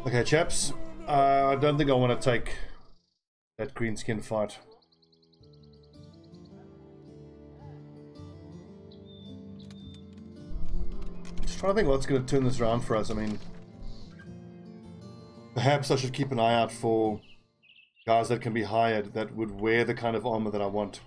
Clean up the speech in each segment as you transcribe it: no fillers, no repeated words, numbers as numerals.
Okay, chaps. I don't think I want to take that greenskin fight. Just trying to think what's going to turn this around for us. I mean, perhaps I should keep an eye out for guys that can be hired that would wear the kind of armor that I want.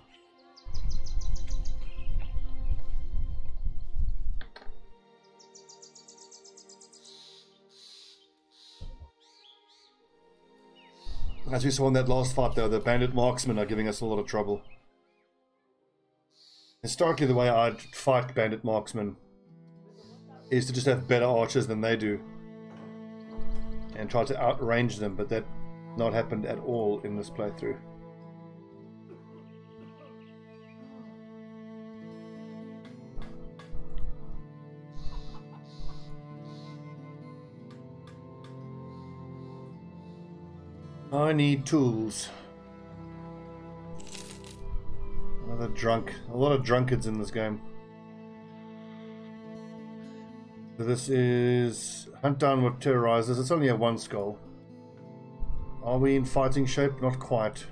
As we saw in that last fight though, the bandit marksmen are giving us a lot of trouble. Historically, the way I'd fight bandit marksmen is to just have better archers than they do and try to outrange them, but that not happened at all in this playthrough. I need tools. Another drunk. A lot of drunkards in this game. So this is hunt down what terrorizes. It's only a 1 skull. Are we in fighting shape? Not quite.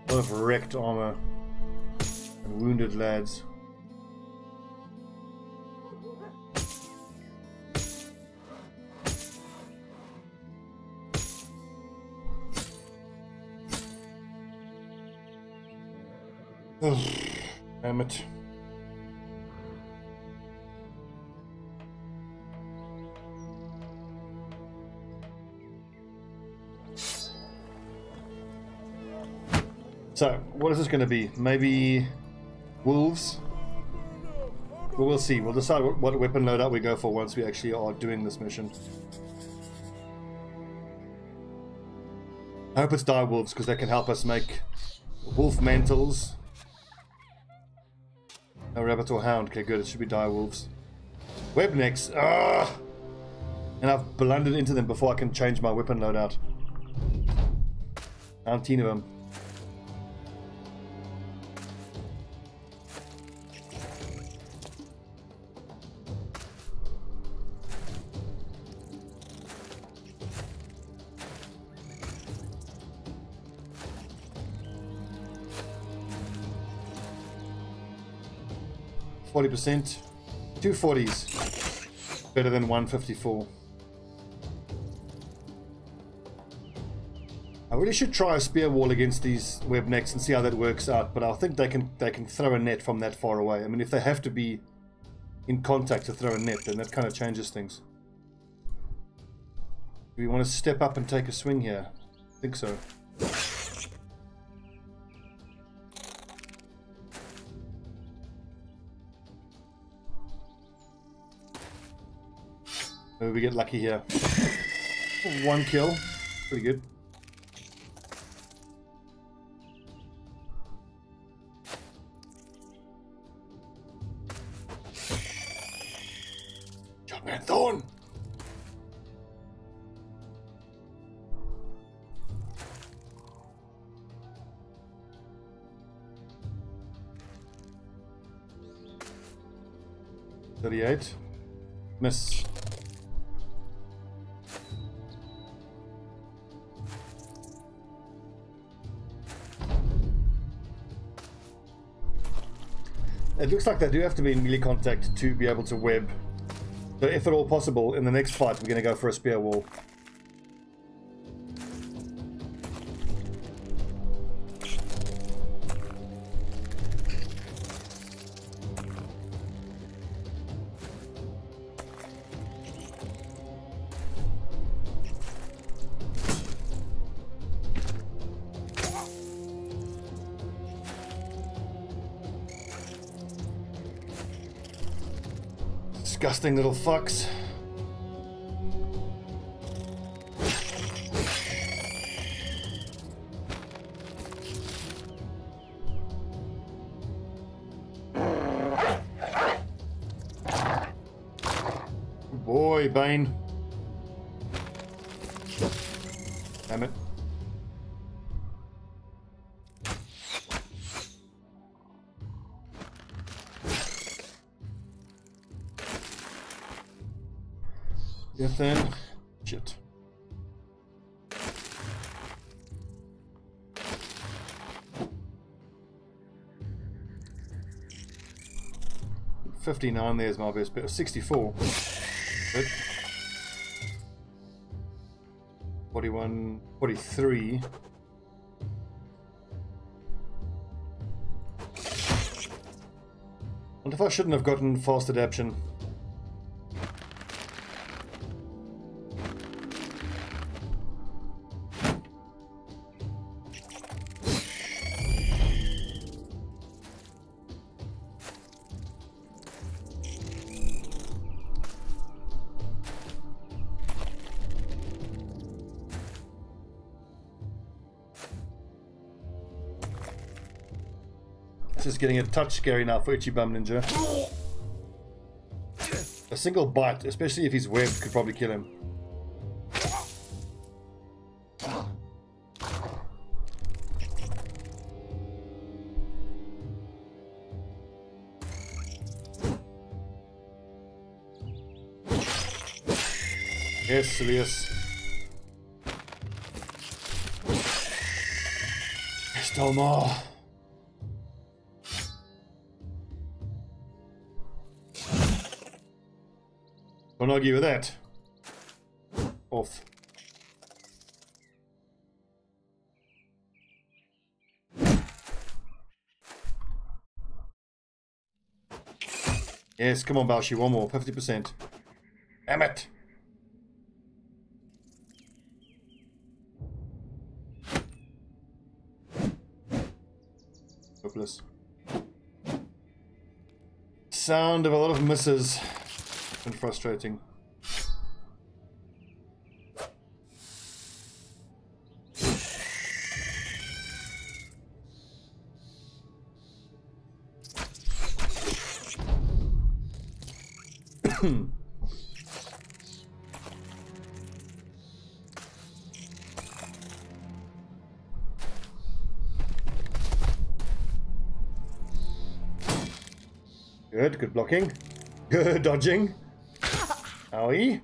A lot of wrecked armor and wounded lads. Oh, damn it. So, what is this going to be? Maybe wolves? Well, we'll see. We'll decide what weapon loadout we go for once we actually are doing this mission. I hope it's dire wolves because they can help us make wolf mantles. No rabbit or hound. Okay, good. It should be dire wolves. Webnecks. Ah! And I've blundered into them before I can change my weapon loadout. 19 of them. %, 240s, better than 154. I really should try a spear wall against these webnecks and see how that works out, but I think they can throw a net from that far away. I mean, if they have to be in contact to throw a net, then that kind of changes things. Do we want to step up and take a swing here? I think so. Maybe we get lucky here. 1 kill. Pretty good. Young man Thorn! .38. Miss. It looks like they do have to be in melee contact to be able to web. So if at all possible, in the next fight, we're going to go for a spear wall. Disgusting little fucks. Boy, Bane. Damn it. Yes, then. Shit. $59 there's my best bet. 64. Good. 41, 43. Wonder if I shouldn't have gotten fast adaptation. This is getting a touch scary now for Itchy Bum Ninja. A single bite, especially if he's webbed, could probably kill him. Yes, Elias. Still more. Don't argue with that. Off. Yes, come on, Balshi, one more, 50%. Damn it! Hopeless. Sound of a lot of misses. And frustrating. Good blocking. Good dodging. Owie.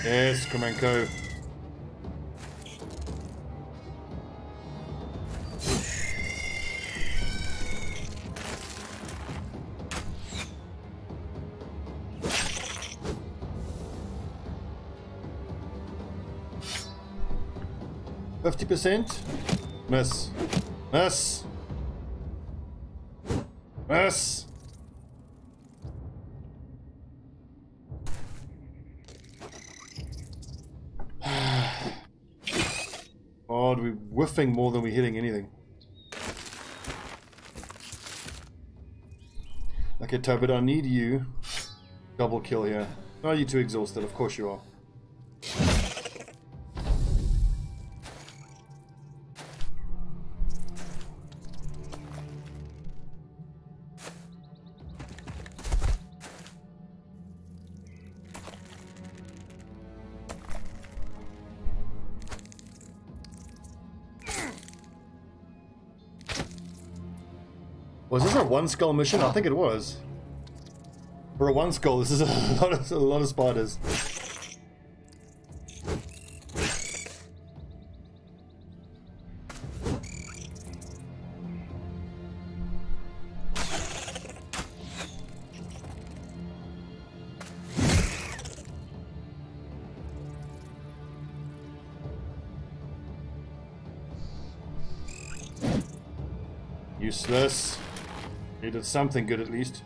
Yes, Kremenko. %? Miss. Miss. Miss. God, we're whiffing more than we're hitting anything. Okay, Tobit, I need you. Double kill here. Are you too exhausted? Of course you are. Was this a one skull mission? I think it was. For a one skull, this is a lot of spiders. Useless. He did something good at least.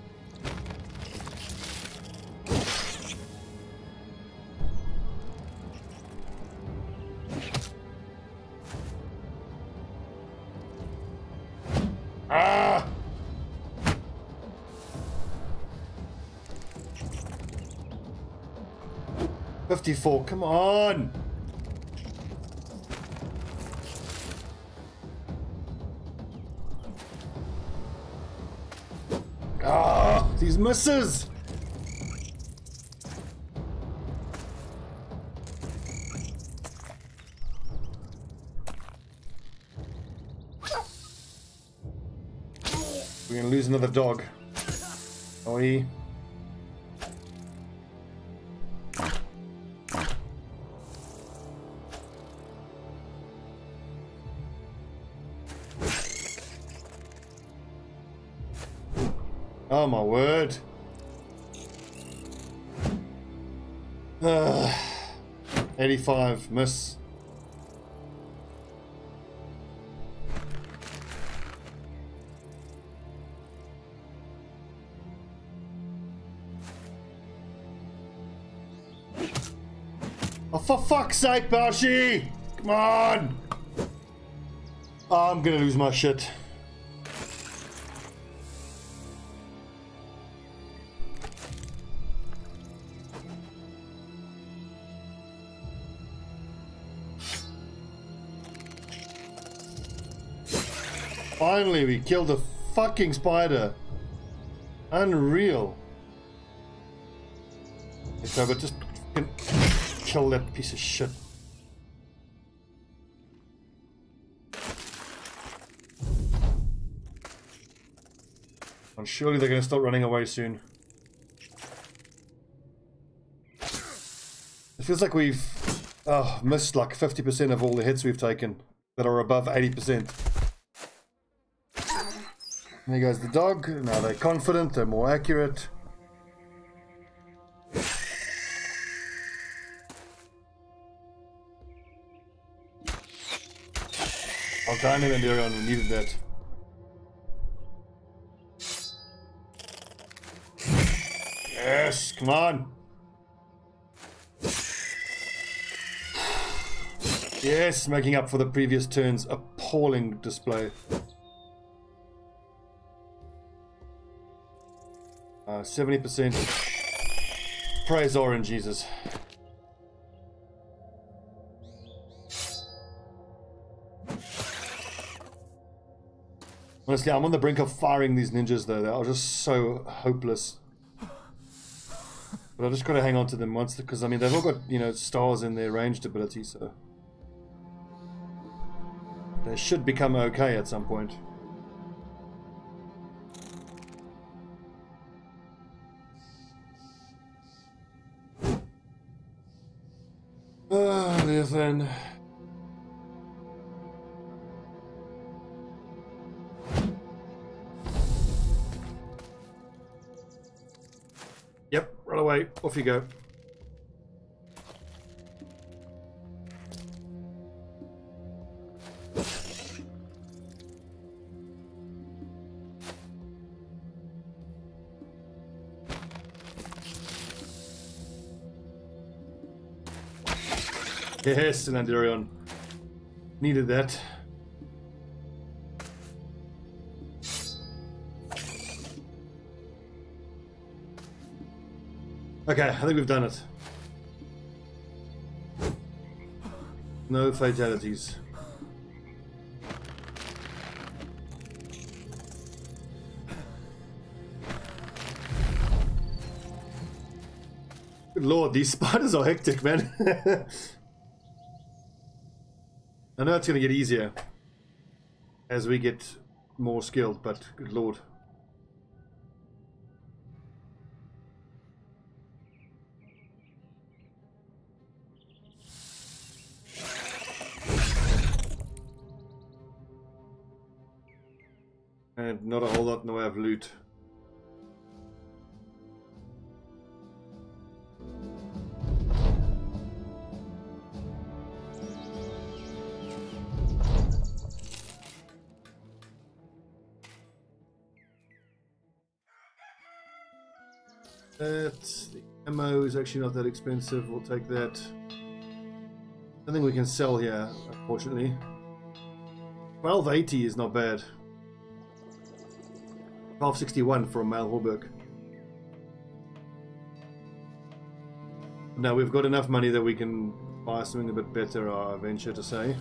Ah! $54, come on! Ah, these misses! We're gonna lose another dog. Oh, he. Oh my word. 85, miss. Oh, for fuck's sake, Bashi! Come on! Oh, I'm gonna lose my shit. Finally, we killed a fucking spider. Unreal. Okay, but just kill that piece of shit. And surely they're going to start running away soon. It feels like we've missed like 50% of all the hits we've taken that are above 80%. There goes the dog. Now they're confident, they're more accurate. Oh, damn it, Endurion, we needed that. Yes, come on. Yes, making up for the previous turn's appalling display. 70%. Praise Orange, Jesus. Honestly, I'm on the brink of firing these ninjas though. They are just so hopeless. But I just got to hang on to them once, because I mean they've all got, you know, stars in their ranged ability, so they should become okay at some point. There then. Yep, run away. Off you go. Yes, an Endurion. Needed that. Okay, I think we've done it. No fatalities. Good lord, these spiders are hectic, man. I know it's going to get easier as we get more skilled, but good lord. And not a whole lot in the way of loot. The ammo is actually not that expensive. We'll take that. Nothing we can sell here, unfortunately. 1280 is not bad. 1261 for a male Hallberg. Now we've got enough money that we can buy something a bit better, I venture to say.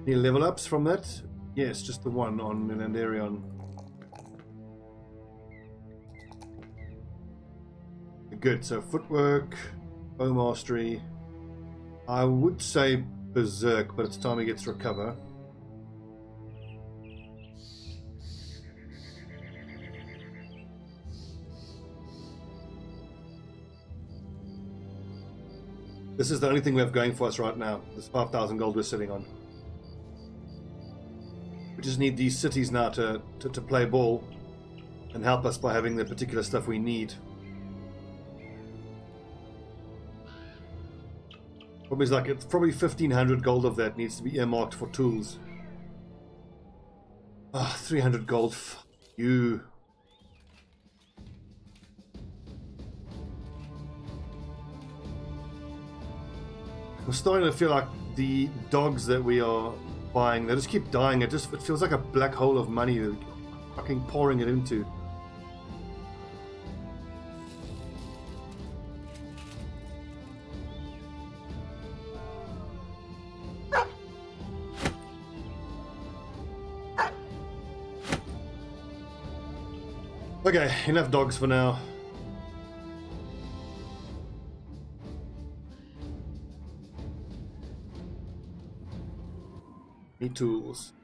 Any level ups from that? Yes, just the one on Melandarion. Good, so footwork, bow mastery. I would say berserk, but it's time he gets to recover. This is the only thing we have going for us right now. This 5,000 gold we're sitting on. We just need these cities now to play ball and help us by having the particular stuff we need. Problem is, like, it's probably 1,500 gold of that needs to be earmarked for tools. Ah, 300 gold. Fuck you. I'm starting to feel like the dogs that we are buying, they just keep dying. It feels like a black hole of money that we're fucking pouring it into. Okay, enough dogs for now. Need tools.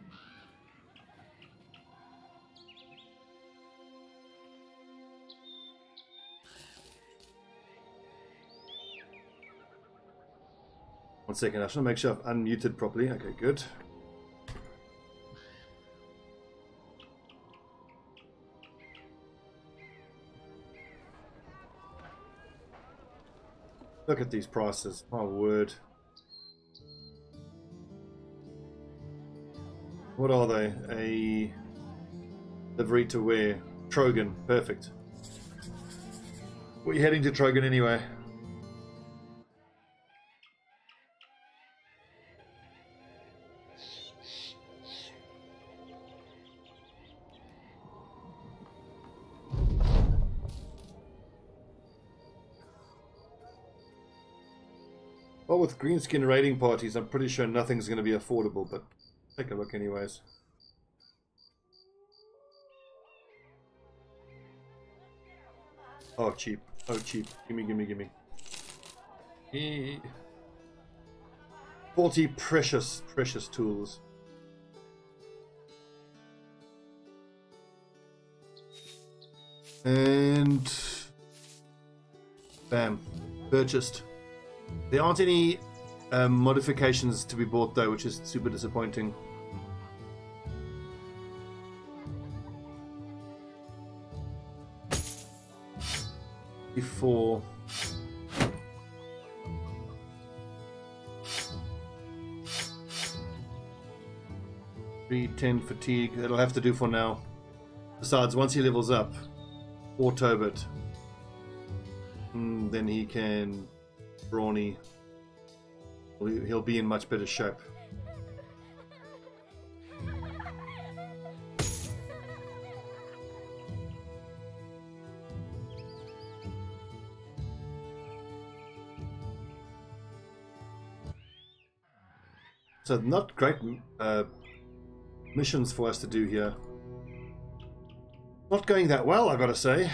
One second, I just want to make sure I've unmuted properly. Okay, good. Look at these prices, my word. What are they? A livery to where? Trogan, perfect. We're heading to Trogan anyway. Well, with greenskin raiding parties, I'm pretty sure nothing's going to be affordable, but take a look anyways. Oh, cheap. Oh, cheap. Gimme, gimme, gimme. 40 precious, precious tools. And... bam. Purchased. There aren't any modifications to be bought though, which is super disappointing. Before 310 fatigue, that'll have to do for now. Besides, once he levels up, or Tobit, then he can brawny. He'll be in much better shape. So not great missions for us to do here. Not going that well, I gotta say.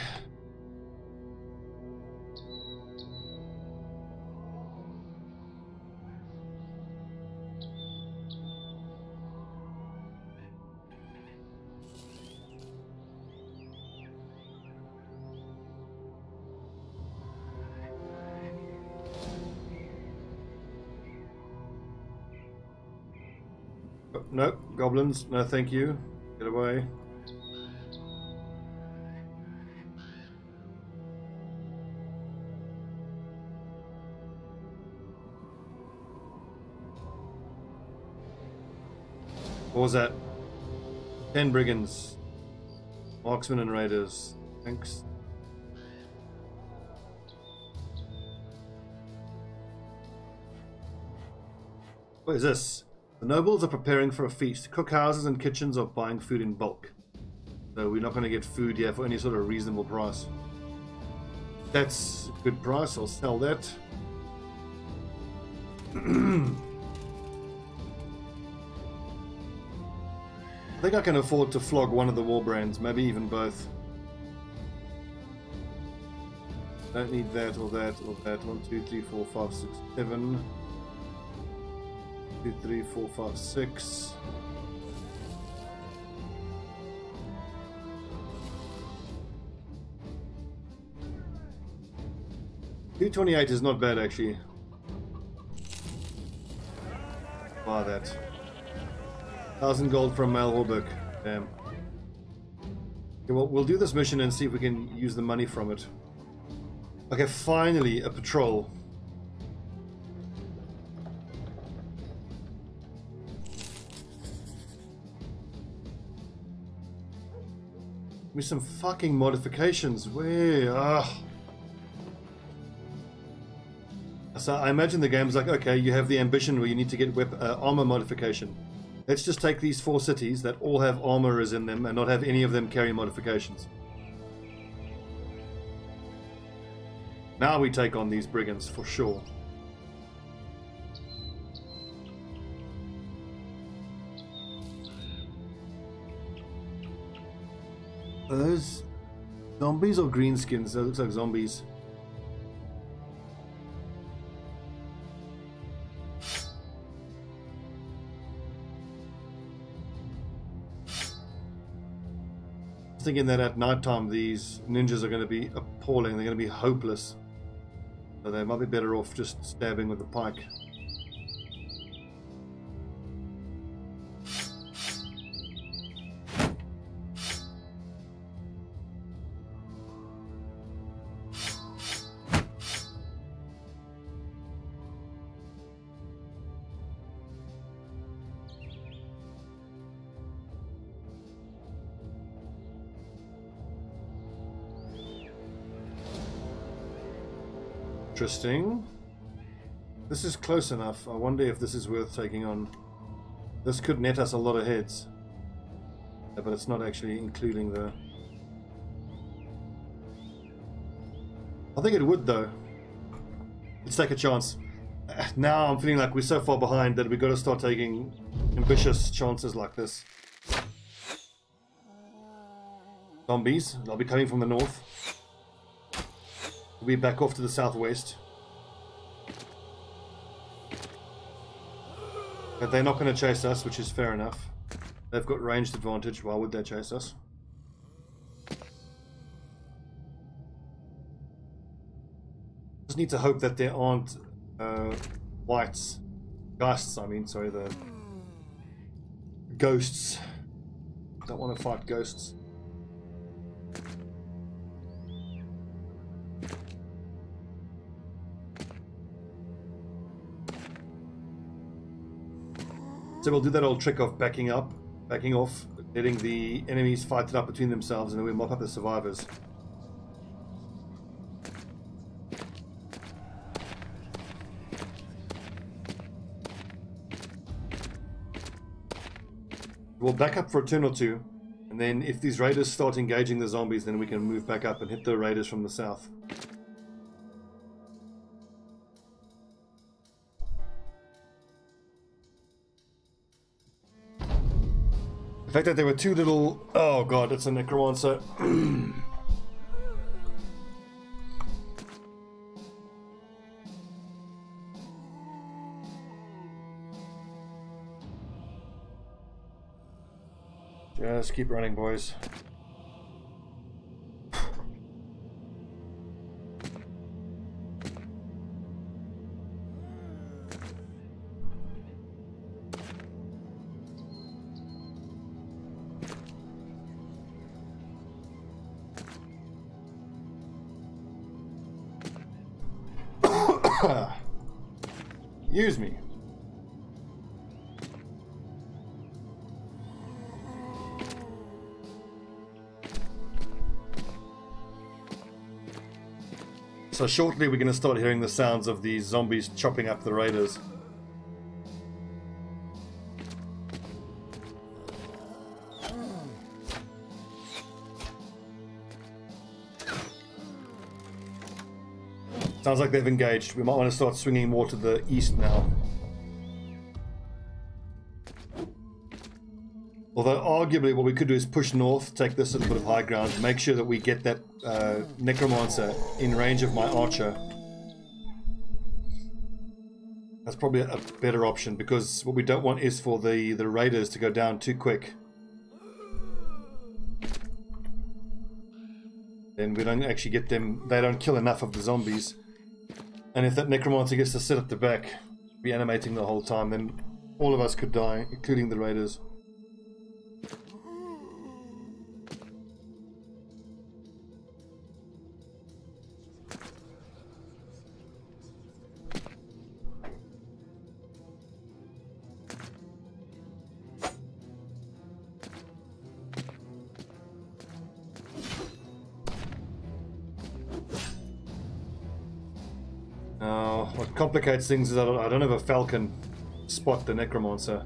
No, goblins, no thank you. Get away. What was that? 10 brigands. Marksmen and raiders. Thanks. What is this? The nobles are preparing for a feast. Cookhouses and kitchens are buying food in bulk. So we're not going to get food here for any sort of reasonable price. That's a good price. I'll sell that. I think I can afford to flog one of the war brands, maybe even both. Don't need that or that or that. 1, 2, 3, 4, 5, 6, 7. 2, 3, 4, 5, 6. $228 is not bad actually. Buy that. 1,000 gold from Mal Horbeck. Damn. Okay, well, we'll do this mission and see if we can use the money from it. Okay, finally a patrol. Give me some fucking modifications. Where? Ah. So I imagine the game's like, okay, you have the ambition where you need to get armor modification. Let's just take these 4 cities that all have armorers in them and not have any of them carry modifications. Now we take on these brigands for sure. Are those zombies or greenskins? That looks like zombies. Thinking that at night time these ninjas are going to be appalling, they're going to be hopeless, so they might be better off just stabbing with a pike. Interesting. This is close enough. I wonder if this is worth taking on. This could net us a lot of heads. Yeah, but it's not actually including the... I think it would though. Let's take a chance. Now I'm feeling like we're so far behind that we've got to start taking ambitious chances like this. Zombies. They'll be coming from the north. We back off to the southwest. But they're not going to chase us, which is fair enough. They've got ranged advantage. Why would they chase us? Just need to hope that there aren't whites. Geists, I mean, sorry, the ghosts. Don't want to fight ghosts. So we'll do that old trick of backing up, backing off, letting the enemies fight it up between themselves, and then we mop up the survivors. We'll back up for a turn or two, and then if these raiders start engaging the zombies, then we can move back up and hit the raiders from the south. The fact that there were 2 little... Oh god, it's a necromancer. Just keep running, boys. Use me. So shortly we're going to start hearing the sounds of these zombies chopping up the raiders. Sounds like they've engaged. We might want to start swinging more to the east now. Although arguably what we could do is push north, take this little bit of high ground, make sure that we get that necromancer in range of my archer. That's probably a better option, because what we don't want is for the raiders to go down too quick. Then we don't actually get them, they don't kill enough of the zombies. And if that necromancer gets to sit at the back, reanimating the whole time, then all of us could die, including the raiders. What complicates things is I don't have a falcon spot the necromancer.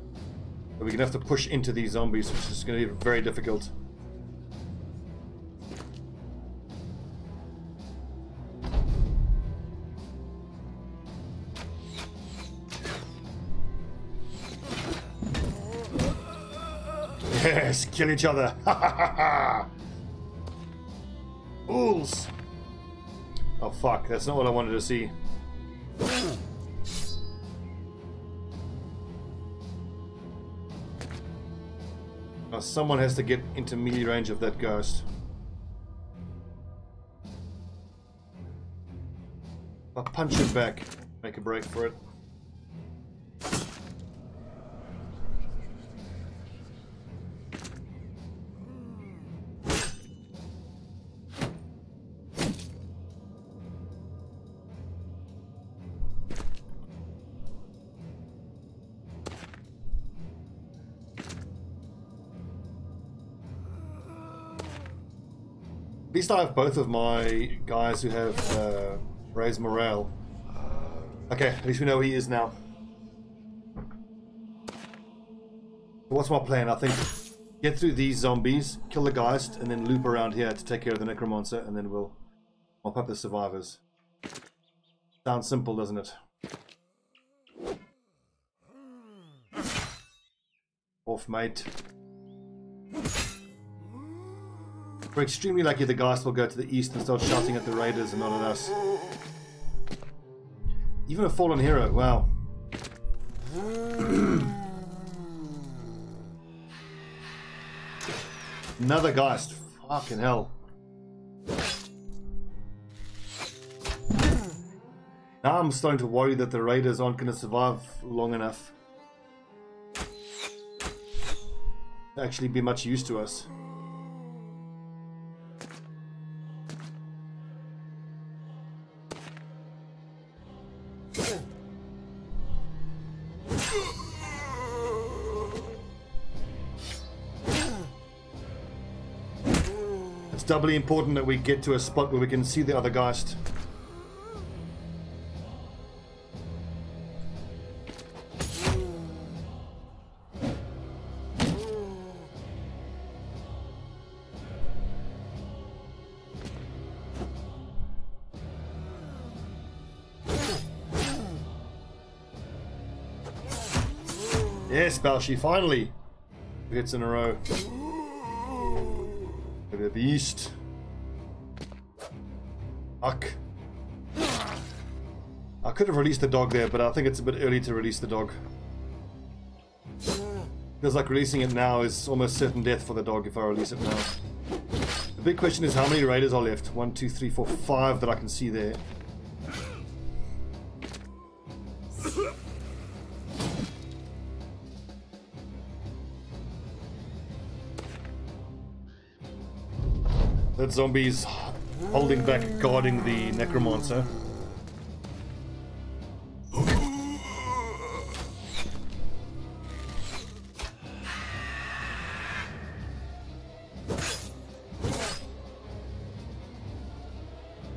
But we're going to have to push into these zombies, which is going to be very difficult. Yes, kill each other. Ha ha ha ha! Fools! Oh fuck, that's not what I wanted to see. Now someone has to get into melee range of that ghost. I'll punch it back, make a break for it. At least I have both of my guys who have raised morale. Okay, at least we know where he is now. What's my plan? I think get through these zombies, kill the Geist, and then loop around here to take care of the necromancer, and then we'll mop up the survivors. Sounds simple, doesn't it? Off, mate. We're extremely lucky the Geist will go to the east and start shouting at the raiders and not at us. Even a fallen hero, wow. Another Geist, fucking hell. Now I'm starting to worry that the raiders aren't going to survive long enough to actually be much use to us. It's doubly important that we get to a spot where we can see the other Geist. Yes, Balshi, finally! 2 hits in a row. The beast. Fuck. I could have released the dog there, but I think it's a bit early to release the dog. Feels like releasing it now is almost certain death for the dog if I release it now. The big question is how many raiders are left? 1, 2, 3, 4, 5 that I can see there. That zombie's holding back, guarding the necromancer. I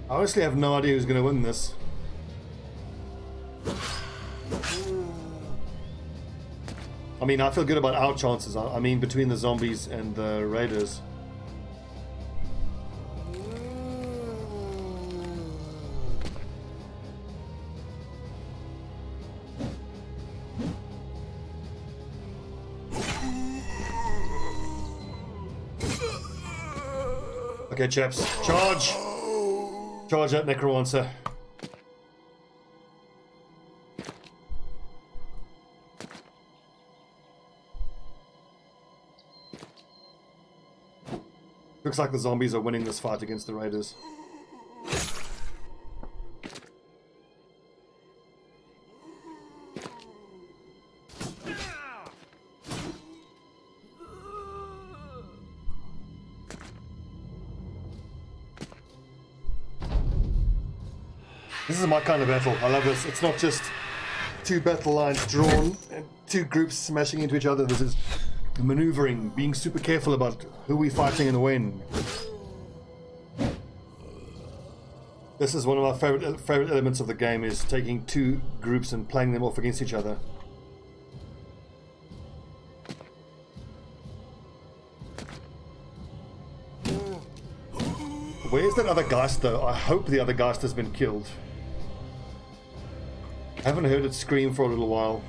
honestly have no idea who's going to win this. I mean, I feel good about our chances. I mean, between the zombies and the raiders. Okay, chaps. Charge! Charge that necromancer. Looks like the zombies are winning this fight against the raiders. This is my kind of battle. I love this. It's not just two battle lines drawn and two groups smashing into each other. This is maneuvering, being super careful about who we're fighting and when. This is one of my favorite elements of the game, is taking two groups and playing them off against each other. Where's that other Geist though? I hope the other Geist has been killed. I haven't heard it scream for a little while.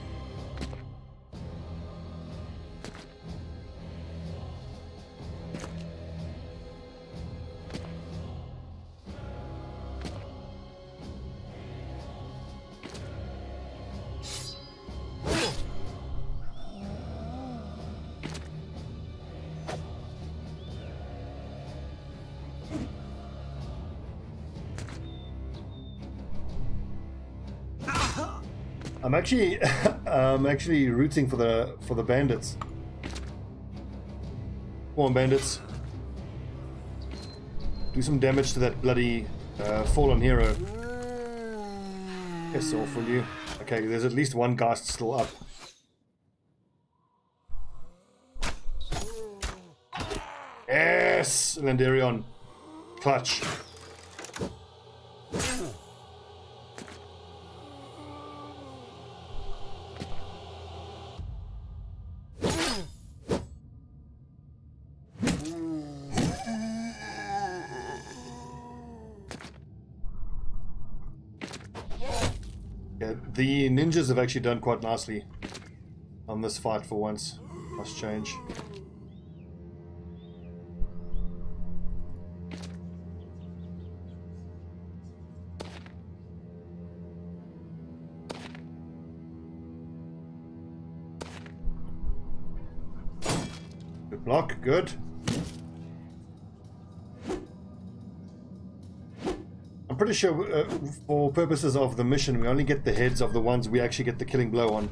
I'm actually rooting for the bandits. Come on, bandits. Do some damage to that bloody fallen hero. Piss off, will you? Okay, there's at least one Geist still up. Yes! Landarion. Clutch. The ninjas have actually done quite nicely on this fight for once. Must change. Good block, good. I'm pretty sure for purposes of the mission we only get the heads of the ones we actually get the killing blow on.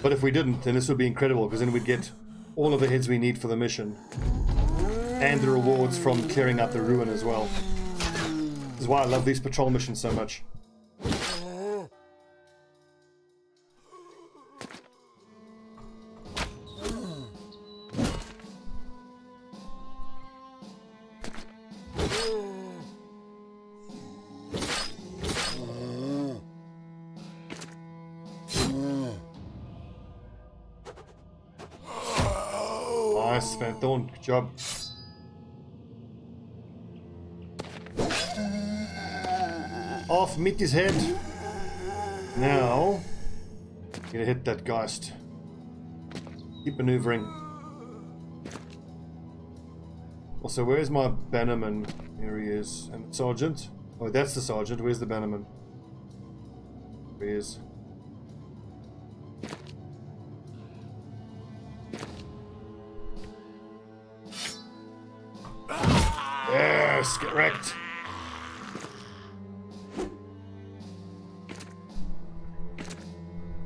But if we didn't, then this would be incredible, because then we'd get all of the heads we need for the mission. And the rewards from clearing out the ruin as well. This is why I love these patrol missions so much. Nice, Van Thorn, good job. Off, meet his head. Now, gonna hit that Geist. Keep maneuvering. Also, where's my bannerman? Here he is. And the sergeant. Oh, that's the sergeant. Where's the bannerman? There he is. Yes, get wrecked.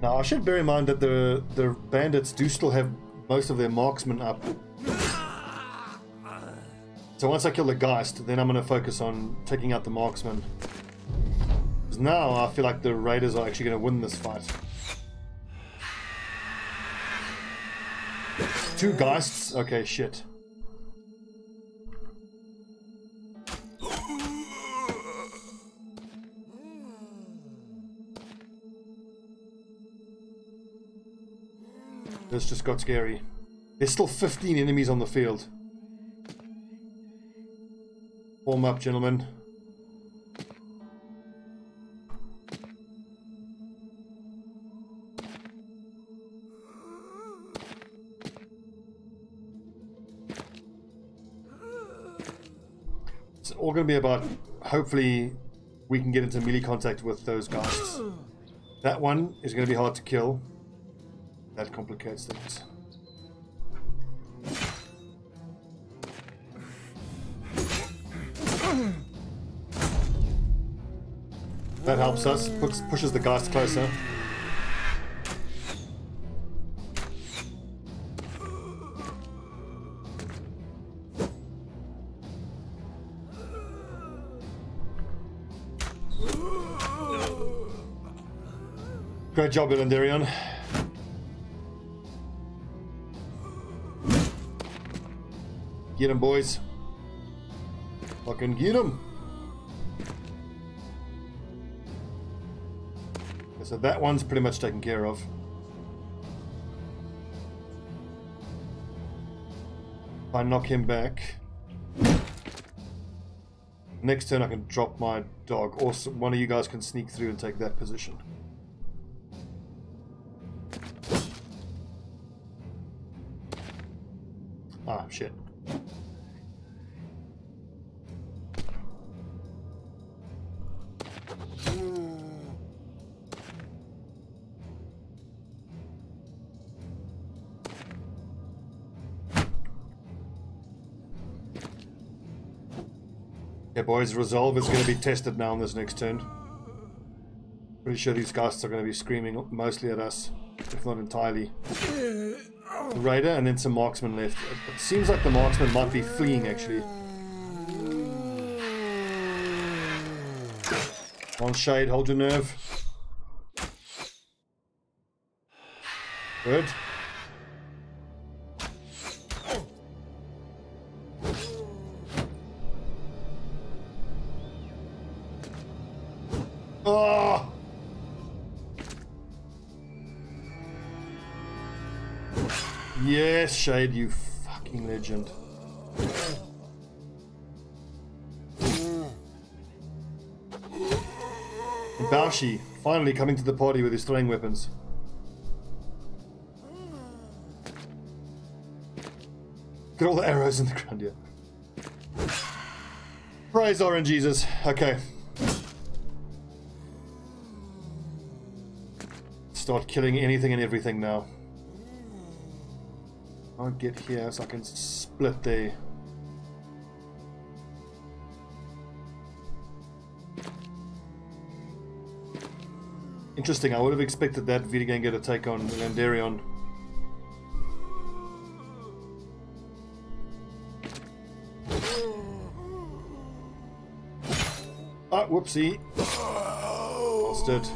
Now I should bear in mind that the bandits do still have most of their marksmen up. So once I kill the Geist, then I'm going to focus on taking out the marksmen. Because now I feel like the raiders are actually going to win this fight. Two Geists? Okay, shit. This just got scary. There's still 15 enemies on the field. Warm up, gentlemen. all going to be about, hopefully, we can get into melee contact with those ghasts. That one is going to be hard to kill. That complicates things. That helps us, pushes the ghast closer. Great job, Illandarion. Get him, boys. Fucking get him. Okay, so that one's pretty much taken care of. If I knock him back, next turn I can drop my dog, or one of you guys can sneak through and take that position. Ah, shit. Okay, boys, resolve is going to be tested now on this next turn. Pretty sure these ghasts are going to be screaming mostly at us, if not entirely. The raider and then some marksmen left. It seems like the marksman might be fleeing, actually. On Shade, hold your nerve. Good. Oh! Yes, Shade, you fucking legend. And Baoshi, finally coming to the party with his throwing weapons. Look at all the arrows in the ground here. Praise Orange Jesus. Okay. Start killing anything and everything now. I'll get here so I can split there. Interesting, I would have expected that Vidiganger to take on Landarion. Ah, whoopsie. Lost it.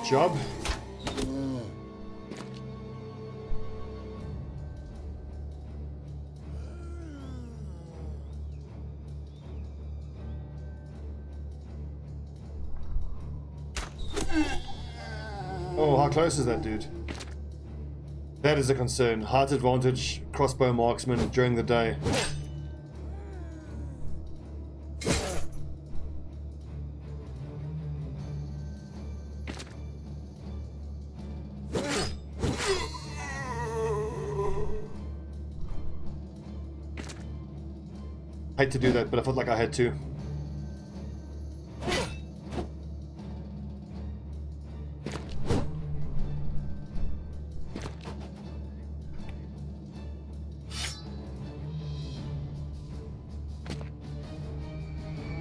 Job. Oh, how close is that dude? That is a concern. Height advantage, crossbow marksman during the day. Hate to do that, but I felt like I had to.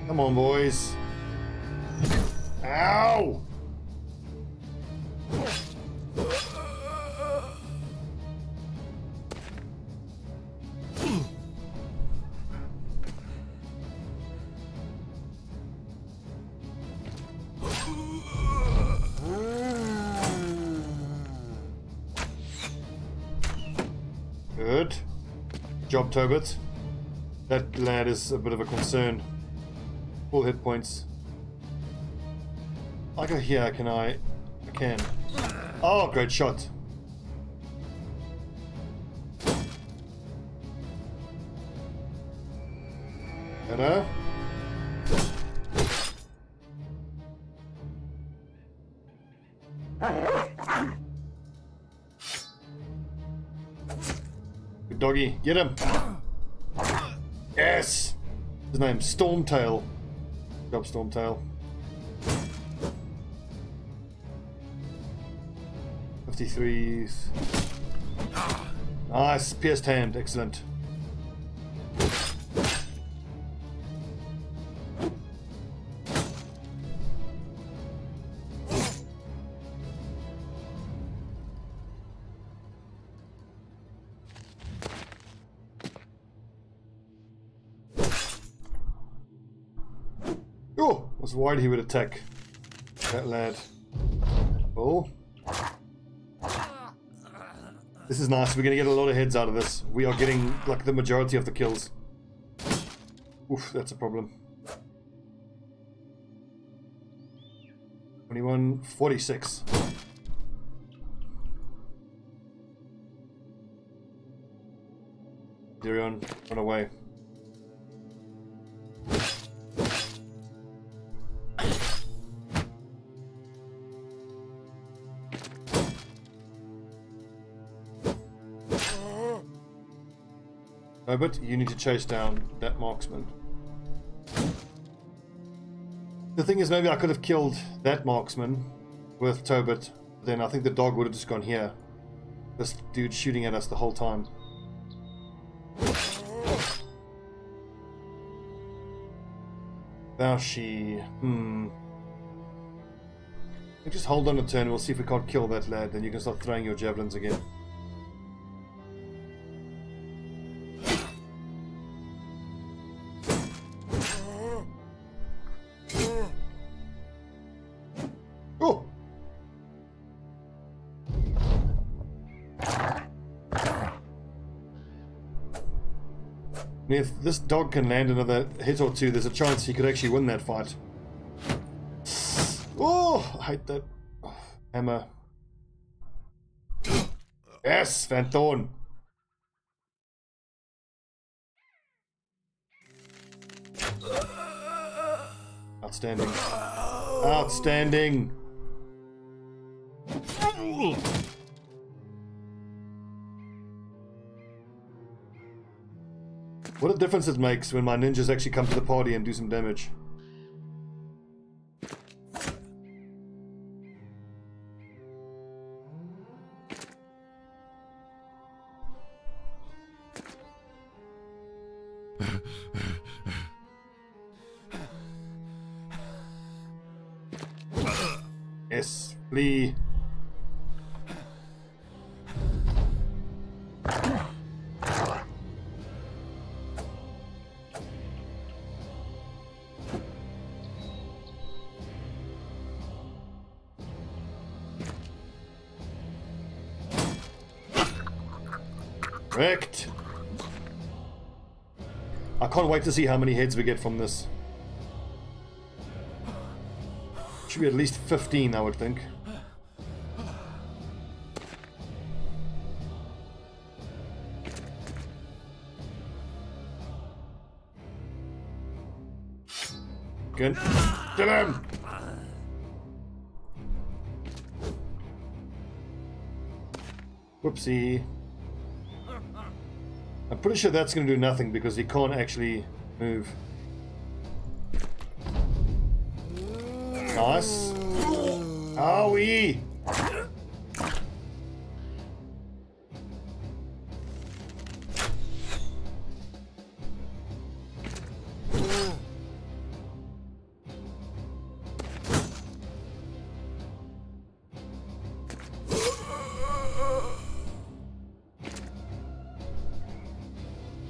Come on, boys. Ow! Good job, Tobit. That lad is a bit of a concern. Full hit points. I go here, can I? I can. Oh, great shot. Better. doggy. Get him. Yes. His name's Stormtail. Good job, Stormtail. 53s. Nice. Pierced hand. Excellent. Oh, I was worried he would attack that lad. Oh. This is nice. We're going to get a lot of heads out of this. We are getting like the majority of the kills. Oof, that's a problem. 21:46. Darion, run away. But you need to chase down that marksman. The thing is, maybe I could have killed that marksman with Tobit, then I think the dog would have just gone here. This dude's shooting at us the whole time. Baoshi. Just hold on a turn, we'll see if we can't kill that lad, then you can start throwing your javelins again. If this dog can land another hit or two, there's a chance he could actually win that fight. Oh, I hate that. Oh, hammer. Yes, Van Thorn. Outstanding. Outstanding. What a difference it makes when my ninjas actually come to the party and do some damage. Yes, flee. Correct. I can't wait to see how many heads we get from this. Should be at least 15, I would think. Good. Get him! Whoopsie. I'm pretty sure that's going to do nothing because he can't actually move. Nice. Owie!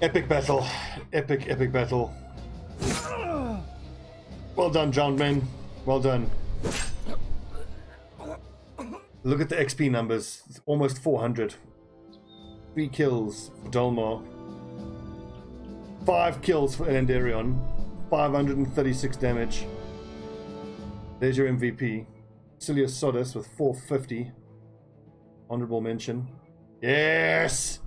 Epic battle. Epic battle. Well done, John Man. Well done. Look at the XP numbers. It's almost 400. 3 kills for Dolmar. 5 kills for Elendarion. 536 damage. There's your MVP. Silius Sodus with 450. Honorable mention. Yes!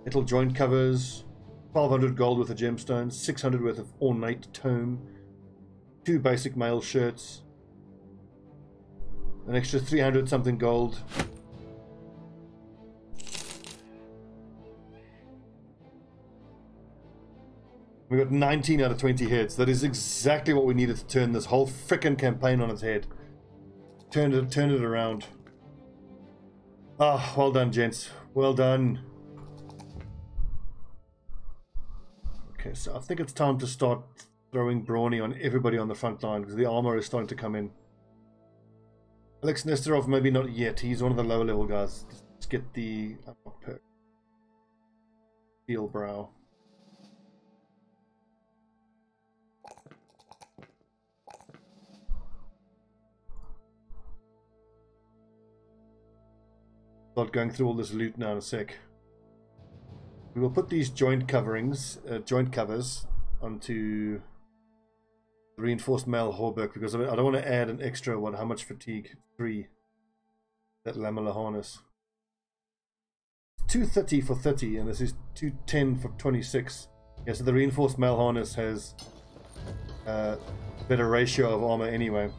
Metal joint covers, 1200 gold with a gemstone, 600 worth of ornate tome, 2 basic mail shirts, an extra 300 something gold, We got 19 out of 20 hits. That is exactly what we needed to turn this whole frickin' campaign on its head. Turn it around. Ah, well done, gents. Well done. Okay, so I think it's time to start throwing brawny on everybody on the front line because the armor is starting to come in. Alex Nesterov, maybe not yet. He's one of the lower level guys. Let's get the perk. Steel brow. Start going through all this loot now in a sec. We will put these joint covers onto reinforced mail hauberk because I don't want to add an extra one. How much fatigue? 3. That lamellar harness. 230 for 30, and this is 210 for 26. Yeah, so the reinforced mail harness has a better ratio of armor anyway.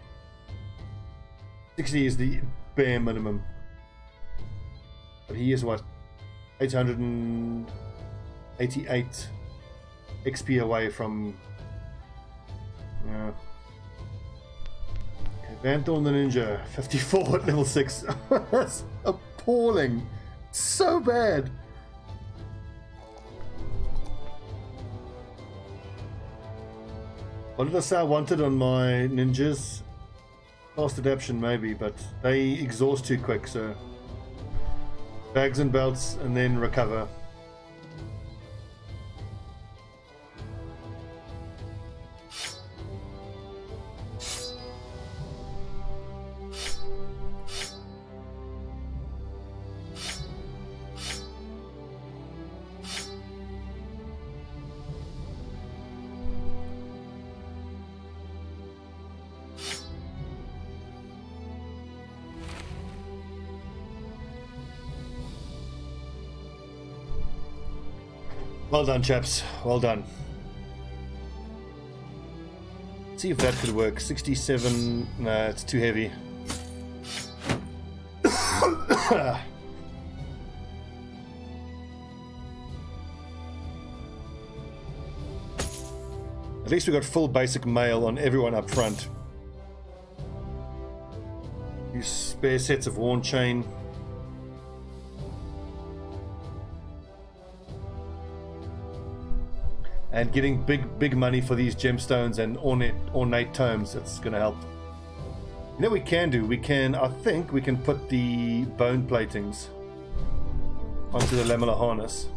60 is the bare minimum. But he is what? 888 XP away from. Yeah. Okay, Vanthorn the Ninja, 54 at level 6. That's appalling. So bad. What did I say I wanted on my ninjas? Fast adaptation maybe, but they exhaust too quick, so bags and belts and then recover. Well done, chaps. Well done. Let's see if that could work. 67. Nah, it's too heavy. At least we got full basic mail on everyone up front. Use spare sets of worn chain. And getting big money for these gemstones and ornate tomes, it's going to help. You know what we can do? I think we can put the bone platings onto the lamellar harness.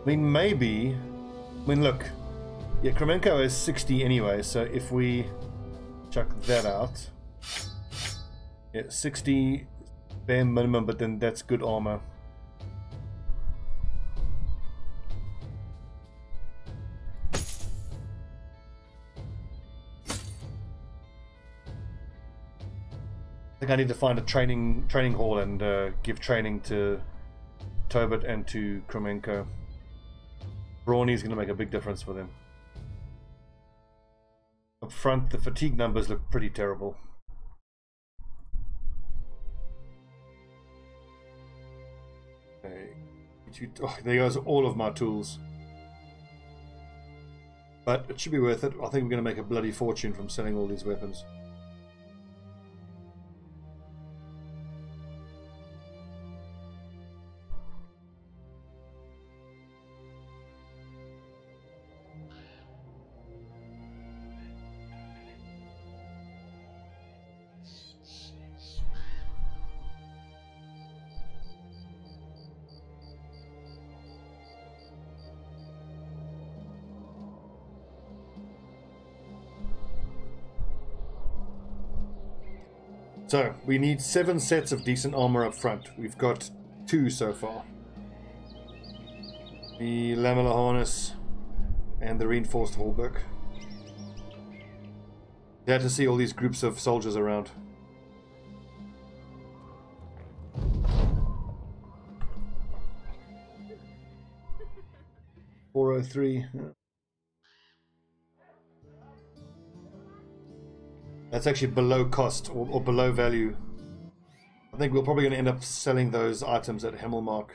I mean, maybe... I mean, look. Yeah, Kremenko is 60 anyway, so if we chuck that out... Yeah, 60... bare minimum, but then that's good armor. I think I need to find a training hall and give training to Tobit and to Kremenko. Brawny is going to make a big difference for them. Up front, the fatigue numbers look pretty terrible. Oh, there goes all of my tools. But it should be worth it. I think we're going to make a bloody fortune from selling all these weapons. So, we need 7 sets of decent armor up front. We've got 2 so far. The lamellar harness and the reinforced hauberk. Glad to see all these groups of soldiers around. $403. Yeah. That's actually below cost or below value. I think we're probably going to end up selling those items at Himmelmark.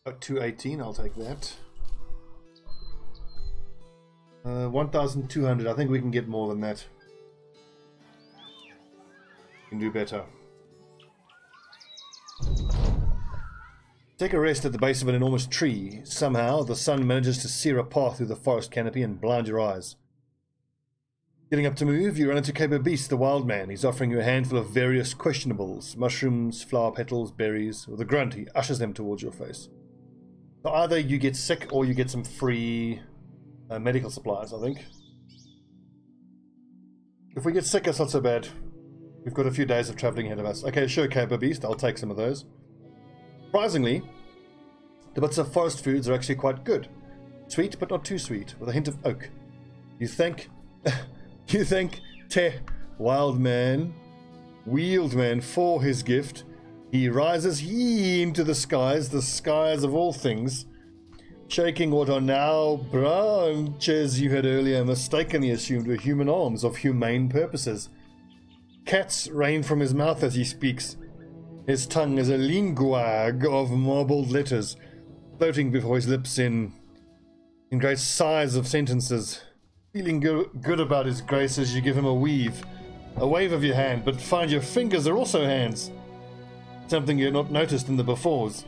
Oh, 218, I'll take that. 1,200, I think we can get more than that. We can do better. Take a rest at the base of an enormous tree. Somehow, the sun manages to sear a path through the forest canopy and blind your eyes. Getting up to move, you run into Caper Beast, the wild man. He's offering you a handful of various questionables. Mushrooms, flower petals, berries. With a grunt, he ushers them towards your face. So either you get sick or you get some free medical supplies, I think. If we get sick, it's not so bad. We've got a few days of travelling ahead of us. Okay, sure, Caper Beast. I'll take some of those. Surprisingly, the bits of forest foods are actually quite good. Sweet, but not too sweet, with a hint of oak. You thank Te Wild Man, Wheeled Man, for his gift. He rises into the skies of all things, shaking what are now branches you had earlier mistakenly assumed were human arms of humane purposes. Cats rain from his mouth as he speaks. His tongue is a linguag of marbled letters, floating before his lips in great sighs of sentences. Feeling good about his grace as you give him a wave of your hand, but find your fingers are also hands. Something you had not noticed in the befores.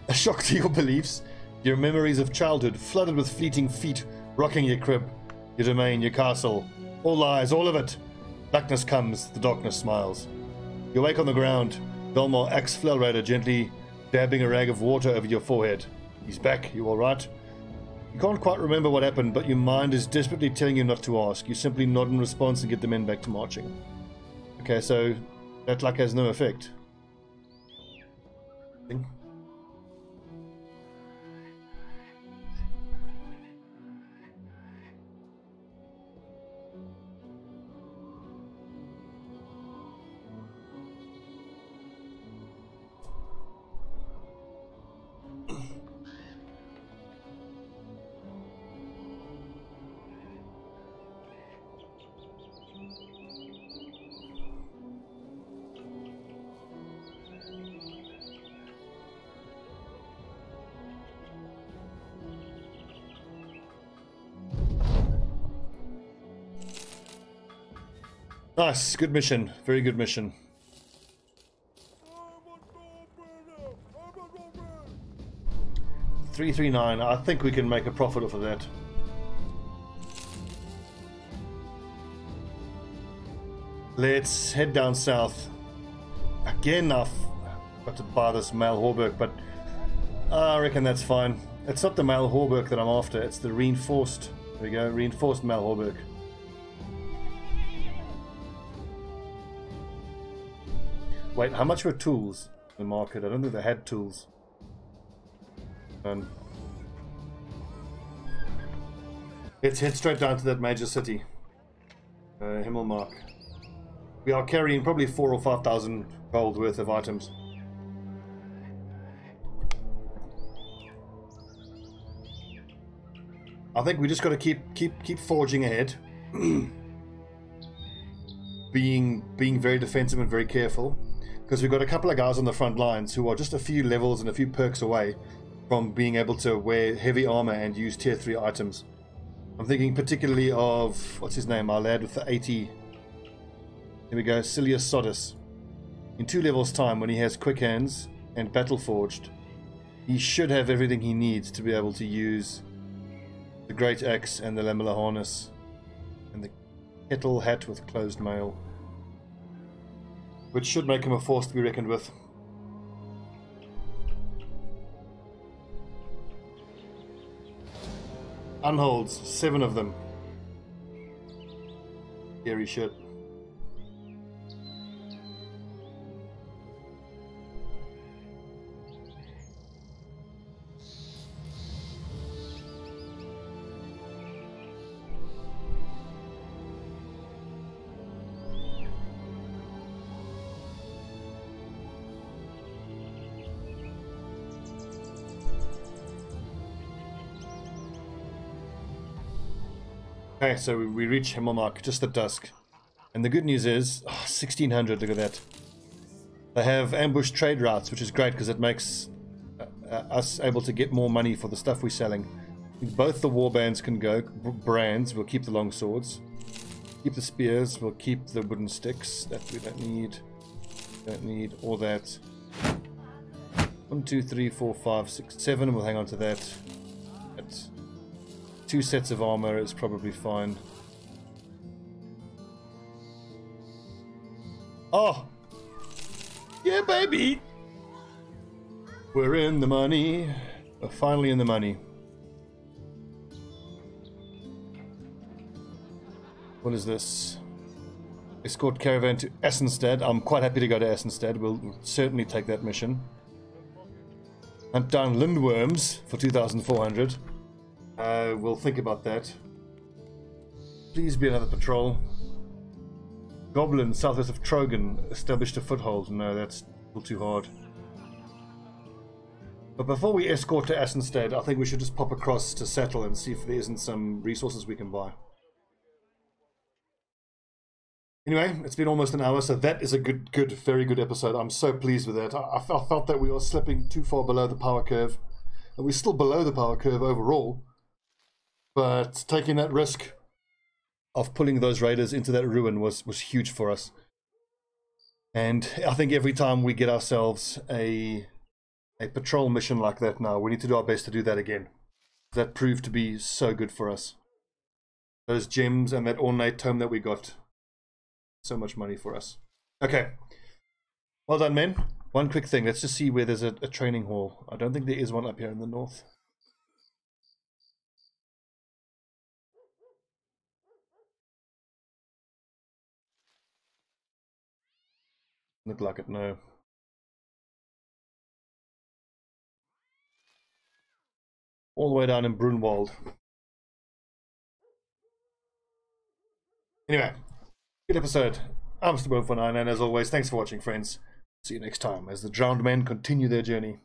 A shock to your beliefs, your memories of childhood, flooded with fleeting feet, rocking your crib, your domain, your castle. All lies, all of it. Darkness comes, the darkness smiles. You wake on the ground, Belmar axe flail rider gently dabbing a rag of water over your forehead. He's back, you alright? You can't quite remember what happened, but your mind is desperately telling you not to ask. You simply nod in response and get the men back to marching. Okay, so that luck has no effect. Nice, good mission. Very good mission. $339. I think we can make a profit off of that. Let's head down south. Again, I've got to buy this male Hauberk, but I reckon that's fine. It's not the male Hauberk that I'm after. It's the reinforced. There we go, reinforced male Hauberk. Wait, how much were tools in the market? I don't think they had tools. Let's head straight down to that major city, Himmelmark. We are carrying probably 4,000 or 5,000 gold worth of items. I think we just got to keep forging ahead, being very defensive and very careful. Because we've got a couple of guys on the front lines who are just a few levels and a few perks away from being able to wear heavy armor and use tier 3 items. I'm thinking particularly of, what's his name, our lad with the 80. Here we go, Silius Sodus. In 2 levels time, when he has quick hands and battle forged, he should have everything he needs to be able to use the great axe and the lamellar harness and the kettle hat with closed mail, which should make him a force to be reckoned with. Unholds, 7 of them. Scary shit. Okay, so we reach Himmelmark just at dusk. And the good news is, 1600, look at that. They have ambush trade routes, which is great because it makes us able to get more money for the stuff we're selling. Both the warbands can go. Brands, we'll keep the long swords. Keep the spears, we'll keep the wooden sticks. That we don't need. Don't need all that. 1, 2, 3, 4, 5, 6, 7. We'll hang on to that. 2 sets of armor is probably fine. Oh! Yeah, baby! We're in the money. We're finally in the money. What is this? Escort caravan to Essenstad. I'm quite happy to go to Essenstad. We'll certainly take that mission. Hunt down lindworms for 2,400. We'll think about that. Please be another patrol. Goblin, southwest of Trogan, established a foothold. No, that's a little too hard. But before we escort to Essenstad, I think we should just pop across to settle and see if there isn't some resources we can buy. Anyway, it's been almost an hour, so that is a very good episode. I'm so pleased with that. I felt that we were slipping too far below the power curve. And we're still below the power curve overall. But taking that risk of pulling those raiders into that ruin was huge for us. And I think every time we get ourselves a patrol mission like that now, we need to do our best to do that again. That proved to be so good for us. Those gems and that ornate tome that we got. So much money for us. Okay. Well done, men. One quick thing. Let's just see where there's a training hall. I don't think there is one up here in the north. Look like it, no. All the way down in Brunwald. Anyway, good episode. I'm Stobbie, and as always, thanks for watching, friends. See you next time as the drowned men continue their journey.